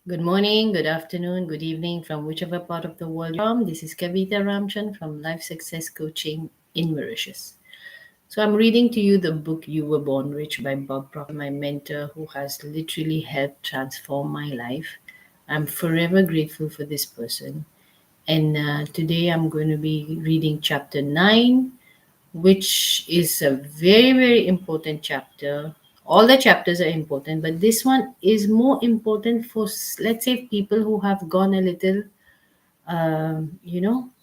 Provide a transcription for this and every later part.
Good morning, good afternoon, good evening from whichever part of the world you're from. This is Kavita Ramchand from Life Success Coaching in Mauritius. So I'm reading to you the book You Were Born Rich by Bob Proctor, my mentor who has literally helped transform my life. I'm forever grateful for this person. And today I'm going to be reading chapter 9, which is a very, very important chapter. All the chapters are important, but this one is more important for, let's say, people who have gone a little,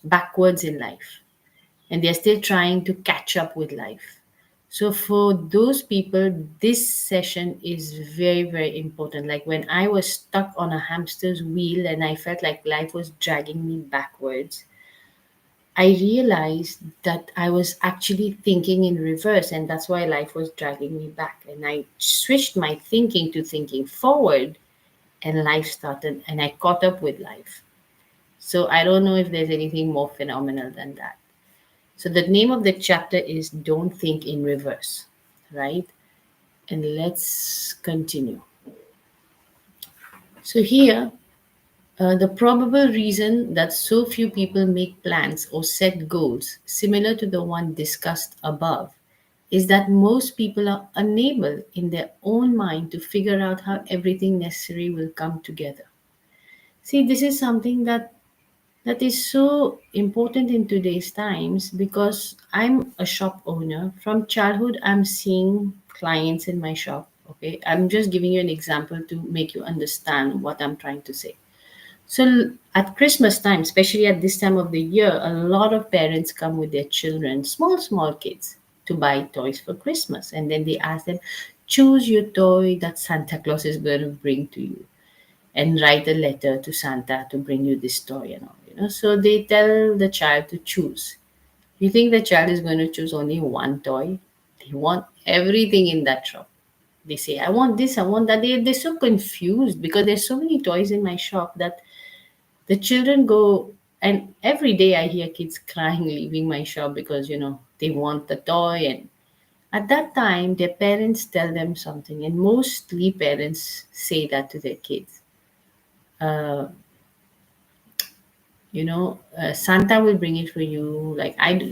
backwards in life and they're still trying to catch up with life. So, for those people, this session is very, very important. Like when I was stuck on a hamster's wheel and I felt like life was dragging me backwards, I realized that I was actually thinking in reverse, and that's why life was dragging me back. And I switched my thinking to thinking forward, and life started, and I caught up with life. So I don't know if there's anything more phenomenal than that. So the name of the chapter is Don't Think in Reverse, right? And let's continue. So here, the probable reason that so few people make plans or set goals similar to the one discussed above is that most people are unable in their own mind to figure out how everything necessary will come together. See, this is something that is so important in today's times because I'm a shop owner. From childhood, I'm seeing clients in my shop. Okay, I'm just giving you an example to make you understand what I'm trying to say. So at Christmas time, especially at this time of the year, a lot of parents come with their children, small, small kids, to buy toys for Christmas. And then they ask them, choose your toy that Santa Claus is going to bring to you and write a letter to Santa to bring you this toy and all. So they tell the child to choose. You think the child is going to choose only one toy? They want everything in that shop. They say, I want this, I want that. They're so confused because there's so many toys in my shop that the children go, and every day I hear kids crying leaving my shop because, they want the toy. And at that time, their parents tell them something, and mostly parents say that to their kids. Uh, Santa will bring it for you.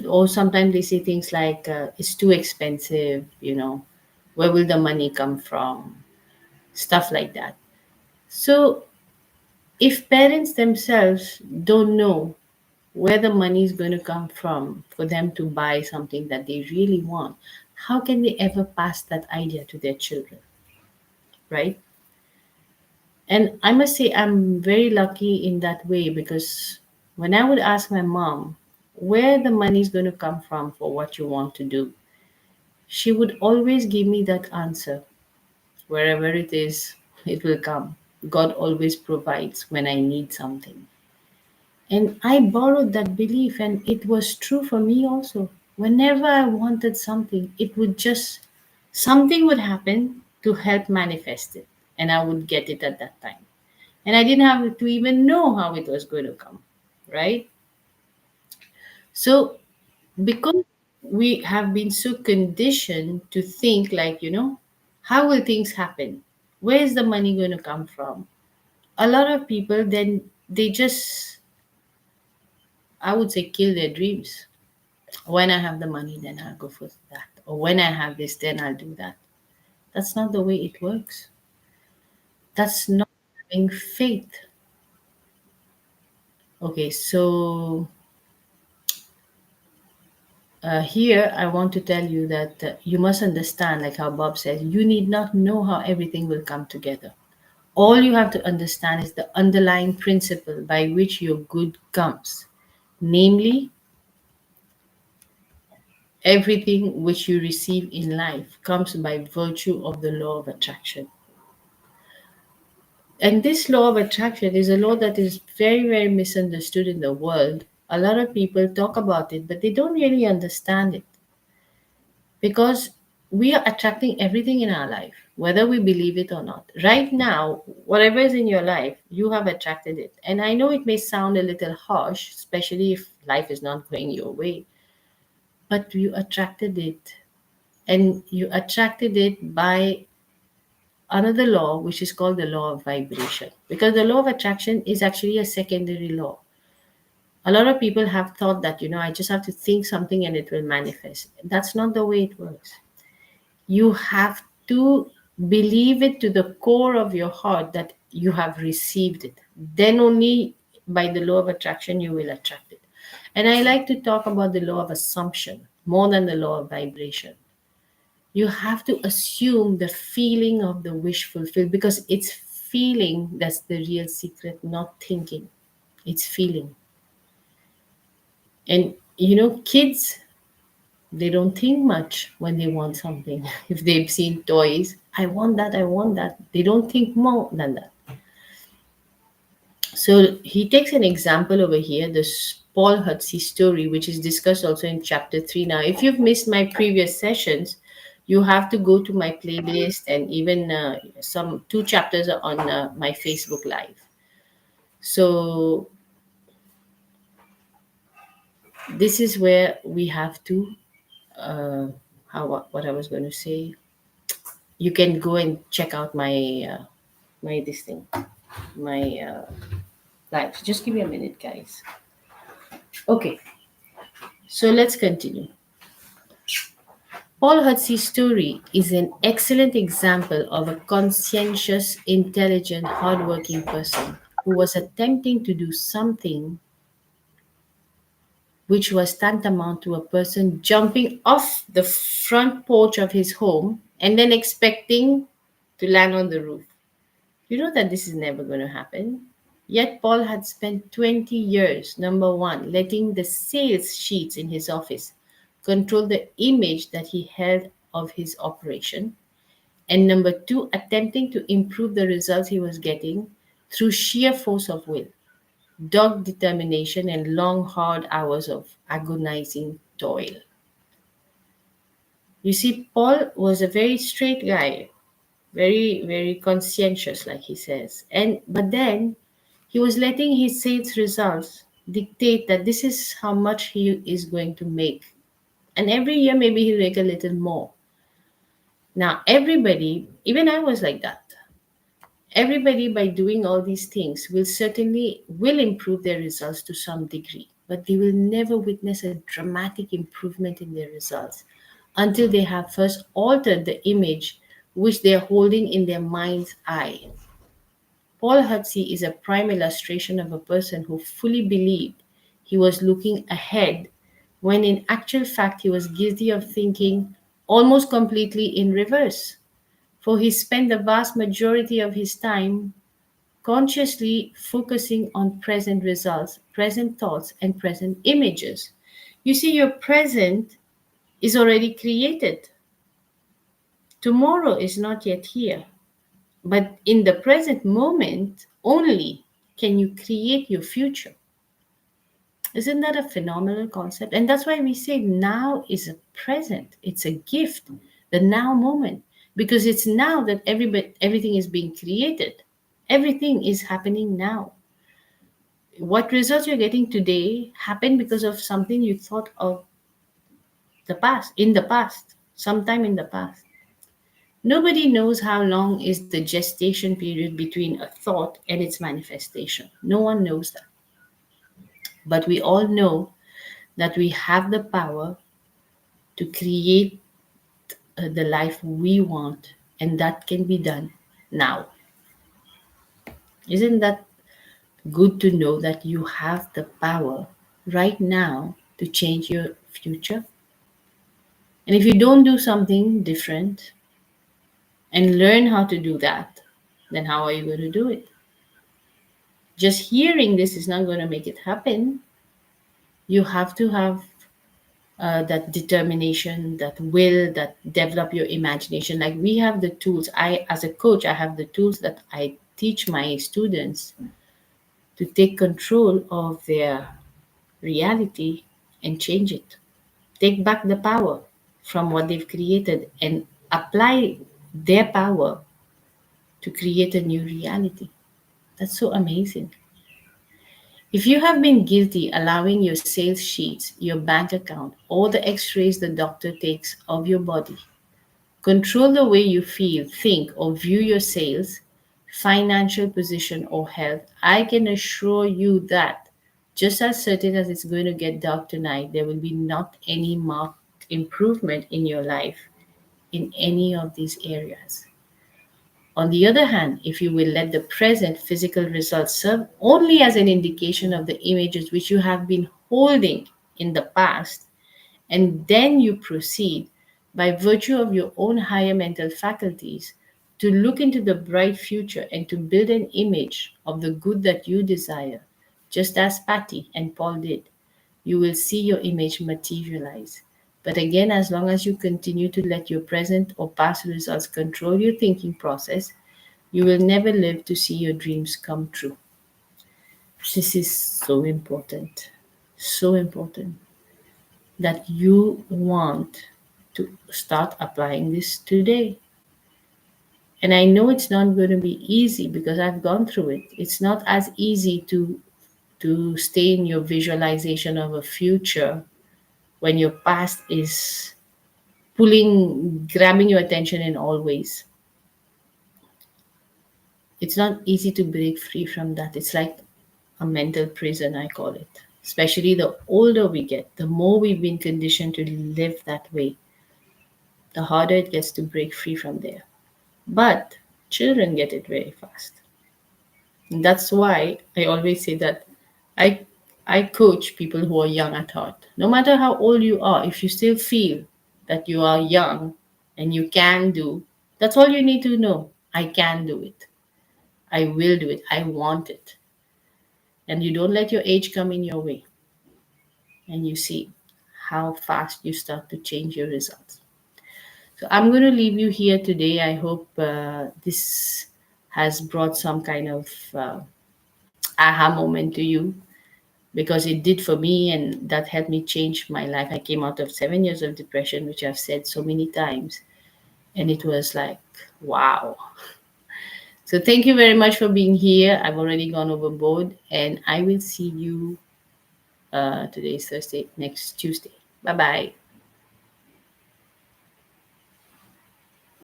Or sometimes they say things like, it's too expensive, where will the money come from? Stuff like that. So if parents themselves don't know where the money is going to come from for them to buy something that they really want, how can they ever pass that idea to their children, right? And I must say, I'm very lucky in that way because when I would ask my mom where the money is going to come from for what you want to do, she would always give me that answer. Wherever it is, it will come. God always provides when I need something. And I borrowed that belief, and it was true for me also. Whenever I wanted something, something would happen to help manifest it, and I would get it at that time. And I didn't have to even know how it was going to come, right? So, because we have been so conditioned to think like, how will things happen? Where is the money going to come from? A lot of people then they just, I would say, kill their dreams. When I have the money, then I'll go for that. Or when I have this, then I'll do that. That's not the way it works. That's not having faith. Okay, so here I want to tell you that you must understand, like how Bob says, you need not know how everything will come together. All you have to understand is the underlying principle by which your good comes, namely, everything which you receive in life comes by virtue of the law of attraction. And this law of attraction is a law that is very, very misunderstood in the world. A lot of people talk about it, but they don't really understand it because we are attracting everything in our life, whether we believe it or not. Right now, whatever is in your life, you have attracted it. And I know it may sound a little harsh, especially if life is not going your way, but you attracted it. And you attracted it by another law which is called the law of vibration, because the law of attraction is actually a secondary law. A lot of people have thought that, I just have to think something and it will manifest. That's not the way it works. You have to believe it to the core of your heart that you have received it. Then only by the law of attraction you will attract it. And I like to talk about the law of assumption more than the law of vibration. You have to assume the feeling of the wish fulfilled, because it's feeling that's the real secret, not thinking. It's feeling. And kids, they don't think much when they want something. If they've seen toys, I want that, I want that. They don't think more than that. So he takes an example over here, this Paul Hutsey story, which is discussed also in chapter 3. Now, if you've missed my previous sessions, you have to go to my playlist, and even some two chapters are on my Facebook Live. So this is where we have to, uh, what I was going to say. You can go and check out my this thing, my live. Just give me a minute, guys. Okay, so let's continue. Paul Hudsey's story is an excellent example of a conscientious, intelligent, hardworking person who was attempting to do something which was tantamount to a person jumping off the front porch of his home and then expecting to land on the roof. You know that this is never going to happen. Yet Paul had spent 20 years, number one, letting the sales sheets in his office control the image that he held of his operation, and number two, attempting to improve the results he was getting through sheer force of will, dogged determination, and long, hard hours of agonizing toil. You see, Paul was a very straight guy, very, very conscientious, like he says. But then he was letting his sales results dictate that this is how much he is going to make. And every year, maybe he'll make a little more. Now, everybody, even I was like that. Everybody, by doing all these things, will improve their results to some degree, but they will never witness a dramatic improvement in their results until they have first altered the image which they are holding in their mind's eye. Paul Hutsey is a prime illustration of a person who fully believed he was looking ahead when in actual fact he was guilty of thinking almost completely in reverse. For he spent the vast majority of his time consciously focusing on present results, present thoughts, and present images. You see, your present is already created. Tomorrow is not yet here. But in the present moment only can you create your future. Isn't that a phenomenal concept? And that's why we say now is a present. It's a gift, the now moment, because it's now that everything is being created. Everything is happening now. What results you're getting today happened because of something you thought of in the past, sometime in the past. Nobody knows how long is the gestation period between a thought and its manifestation. No one knows that. But we all know that we have the power to create the life we want, and that can be done now. Isn't that good to know that you have the power right now to change your future? And if you don't do something different and learn how to do that, then how are you going to do it? Just hearing this is not going to make it happen. You have to have that determination, that will, that develop your imagination. Like we have the tools. As a coach, I have the tools that I teach my students to take control of their reality and change it. Take back the power from what they've created and apply their power to create a new reality. That's so amazing. If you have been guilty allowing your sales sheets, your bank account, or the x rays the doctor takes of your body Control the way you feel, think, or view your sales, financial position, or health. I can assure you that just as certain as it's going to get dark tonight, there will be not any marked improvement in your life in any of these areas. On the other hand, if you will let the present physical results serve only as an indication of the images which you have been holding in the past, and then you proceed by virtue of your own higher mental faculties to look into the bright future and to build an image of the good that you desire, just as Patty and Paul did, you will see your image materialize. But again, as long as you continue to let your present or past results control your thinking process, you will never live to see your dreams come true. This is so important. So important that you want to start applying this today. And I know it's not going to be easy because I've gone through it. It's not as easy to stay in your visualization of a future when your past is grabbing your attention in all ways. It's not easy to break free from that. It's like a mental prison, I call it. Especially the older we get, the more we've been conditioned to live that way, the harder it gets to break free from there. But children get it very fast. And that's why I always say that I I coach people who are young at heart. No matter how old you are, if you still feel that you are young and you can do, that's all you need to know. I can do it. I will do it. I want it. And you don't let your age come in your way. And you see how fast you start to change your results. So I'm going to leave you here today. I hope this has brought some kind of aha moment to you because it did for me and that helped me change my life. I came out of 7 years of depression, which I've said so many times. And it was like, wow. So thank you very much for being here. I've already gone overboard and I will see you today's Thursday, next Tuesday. Bye bye.